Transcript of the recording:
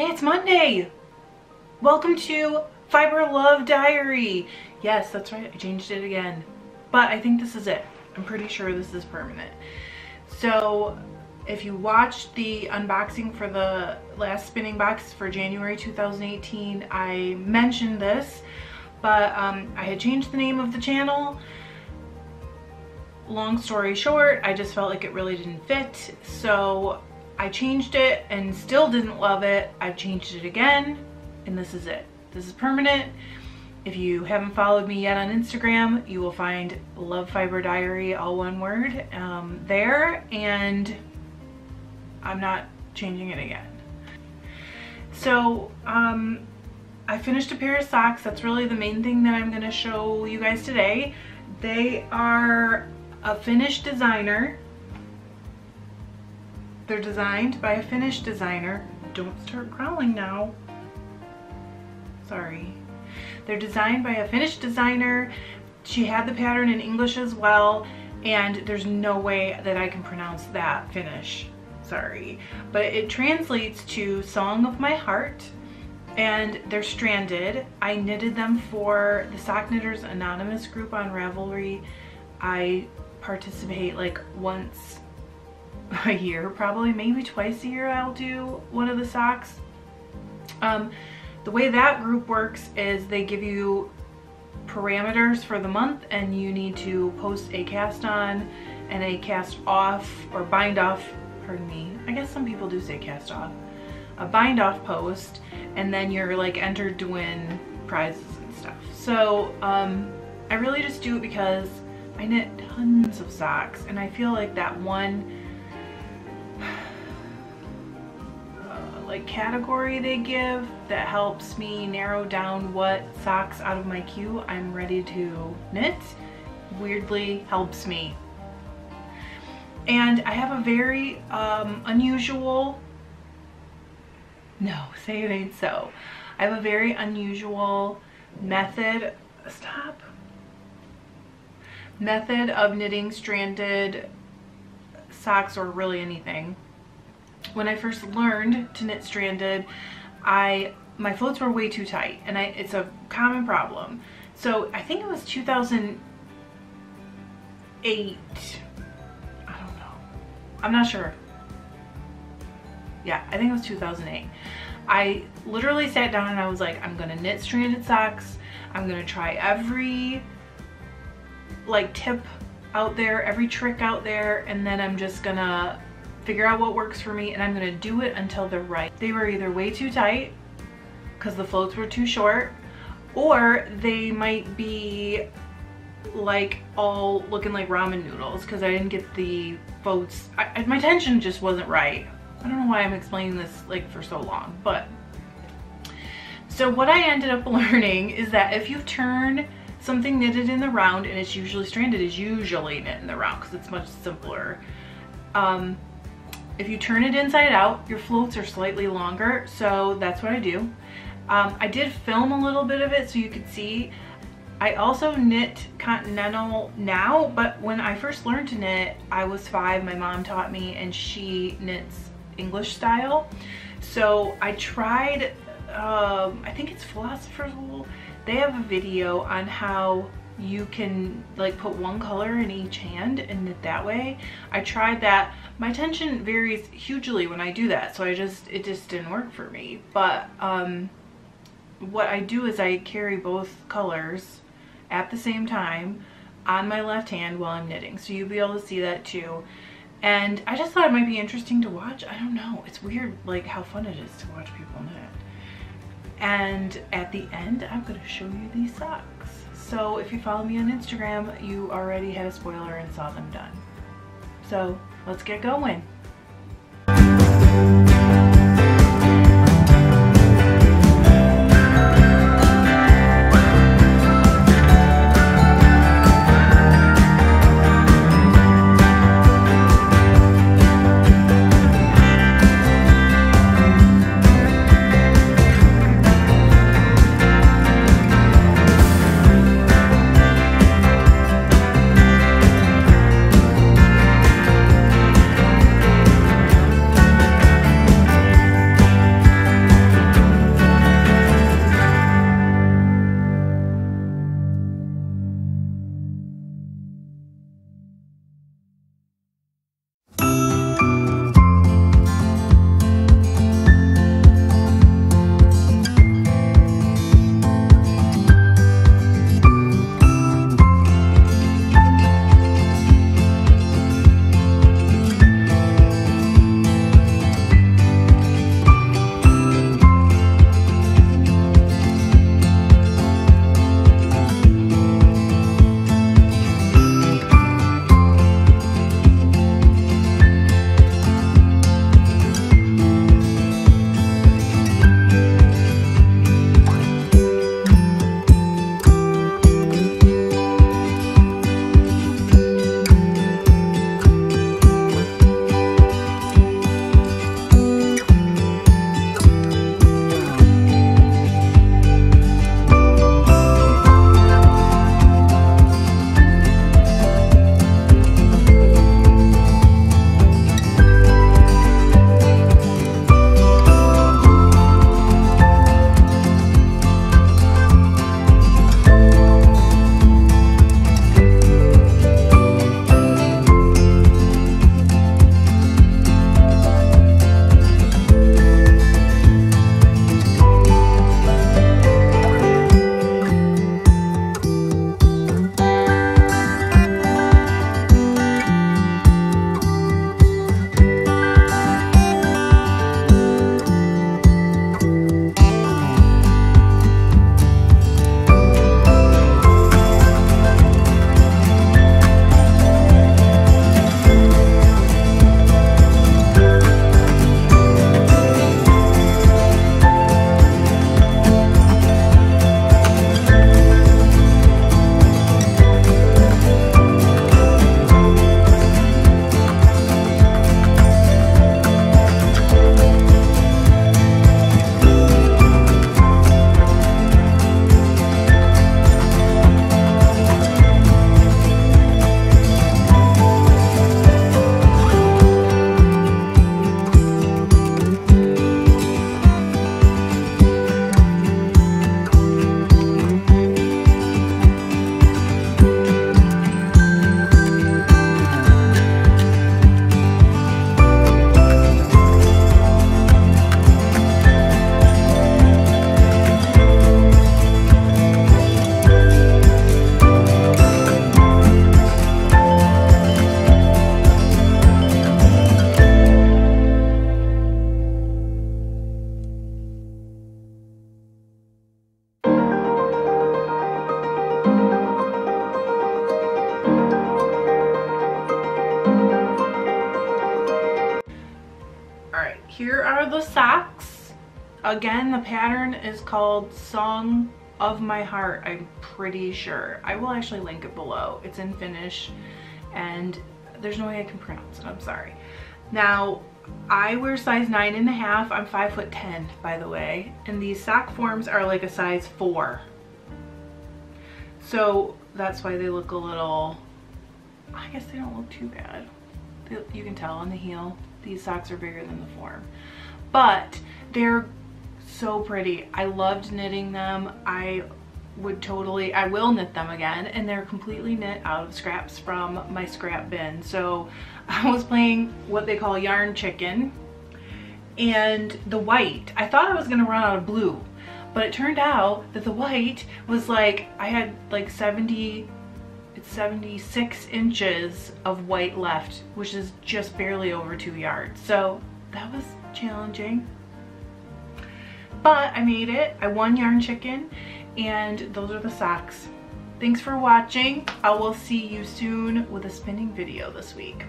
Hey, it's Monday! Welcome to FiberLoveDiary. Yes, that's right, I changed it again. But I think this is it. I'm pretty sure this is permanent. So, if you watched the unboxing for the last spinning box for January 2018, I mentioned this, but I had changed the name of the channel. Long story short, I just felt like it really didn't fit, so I changed it and still didn't love it. I've changed it again, and this is it. This is permanent. If you haven't followed me yet on Instagram, you will find Love Fiber Diary, all one word, there, and I'm not changing it again. So, I finished a pair of socks. That's really the main thing that I'm gonna show you guys today. They are a Finnish designer. They're designed by a Finnish designer. Don't start growling now. Sorry. They're designed by a Finnish designer. She had the pattern in English as well, and there's no way that I can pronounce that Finnish. Sorry. But it translates to Song of My Heart, and they're stranded. I knitted them for the Sock Knitters Anonymous group on Ravelry. I participate like once a year, probably, maybe twice a year I'll do one of the socks. The way that group works is they give you parameters for the month, and you need to post a cast on and a cast off, or bind off, pardon me, I guess some people do say cast off, a bind off post, and then you're like entered to win prizes and stuff. So I really just do it because I knit tons of socks, and I feel like that one like category they give that helps me narrow down what socks out of my queue I'm ready to knit weirdly helps me. And I have a very unusual, no, say it ain't so. I have a very unusual method, method of knitting stranded socks, or really anything. When I first learned to knit stranded, my floats were way too tight, and it's a common problem. So I think it was 2008. I don't know. I'm not sure. Yeah, I think it was 2008. I literally sat down and I was like, I'm gonna knit stranded socks. I'm gonna try every like tip out there, every trick out there, and then I'm just gonna figure out what works for me, and I'm gonna do it until they're right. They were either way too tight because the floats were too short, or they might be like all looking like ramen noodles because I didn't get the floats. My tension just wasn't right. I don't know why I'm explaining this like for so long, but so what I ended up learning is that if you turn something knitted in the round, and it's usually stranded, is usually knit in the round because it's much simpler. If you turn it inside out, your floats are slightly longer, so that's what I do. I did film a little bit of it so you could see. I also knit continental now, but when I first learned to knit, I was 5, my mom taught me, and she knits English style. So I tried, I think it's Philosopher's Wool. They have a video on how you can like put one color in each hand and knit that way. I tried that. My tension varies hugely when I do that, so it just didn't work for me. But what I do is I carry both colors at the same time on my left hand while I'm knitting, so you'll be able to see that too. And I just thought it might be interesting to watch. I don't know, it's weird like how fun it is to watch people knit. And at the end, I'm gonna show you these socks. So if you follow me on Instagram, you already had a spoiler and saw them done. So let's get going. here are the socks. Again, the pattern is called Song of My Heart, I'm pretty sure. I will actually link it below. It's in Finnish and there's no way I can pronounce it, I'm sorry. Now, I wear size 9.5. I'm 5'10", by the way, and these sock forms are like a size 4. So that's why they look a little, I guess they don't look too bad. You can tell on the heel, these socks are bigger than the form. But they're so pretty. I loved knitting them. I will knit them again, and they're completely knit out of scraps from my scrap bin. So I was playing what they call yarn chicken, and the white, I thought I was gonna run out of blue, but it turned out that the white was like, I had like 76 inches of white left, which is just barely over 2 yards. So that was challenging, but I made it. I won yarn chicken, and those are the socks. Thanks for watching. I will see you soon with a spinning video this week.